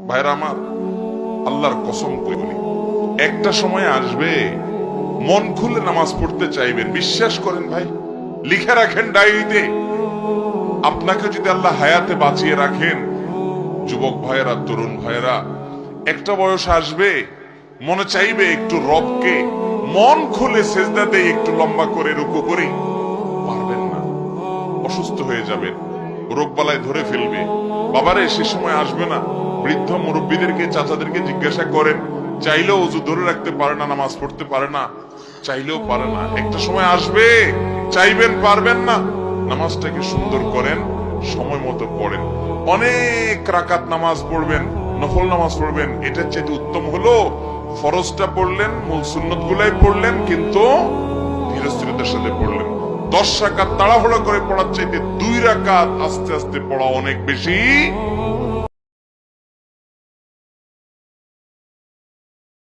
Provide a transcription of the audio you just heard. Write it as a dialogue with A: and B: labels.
A: ভাইরা আমার, আল্লাহর কসম করে বলি, একটা সময় আসবে মন খুলে নামাজ পড়তে চাইবেন। বিশ্বাস করেন ভাই, লিখে রাখেন ডায়েরিতে। আপনাকে যদি আল্লাহ হায়াতে বাঁচিয়ে রাখেন, যুবক ভাইয়েরা, তরুণ ভাইয়েরা, একটা বয়স আসবে মনে চাইবে একটু রবকে মন খুলে সেজদা দেই, একটু লম্বা করে রুকু করি। পারবেন না, অসুস্থ হয়ে যাবেন, রোগবালায় ধরে ফেলবে। বাবারে, সে সময় আসবে না? বৃদ্ধ মুরব্বীদেরকে, চাচাদেরকে জিজ্ঞাসা করেন, চাইলেও ওযু ধরে রাখতে পারে না, নামাজ পড়তে পারে না, চাইলেও পারে না। একটা সময় আসবে চাইবেন, পারবেন না। নামাজটাকে সুন্দর করেন, সময় মতো পড়েন, অনেক রাকাত নামাজ পড়বেন, নফল নামাজ পড়বেন। এটার চেয়ে উত্তম হলো ফরজটা পড়লেন, মূল সুন্নত গুলাই পড়লেন, কিন্তু ধীরস্থিরতার সাথে পড়লেন। 10 রাকাত তাড়াহুড়া করে পড়ার চাইতে 2 রাকাত আস্তে আস্তে পড়া অনেক বেশি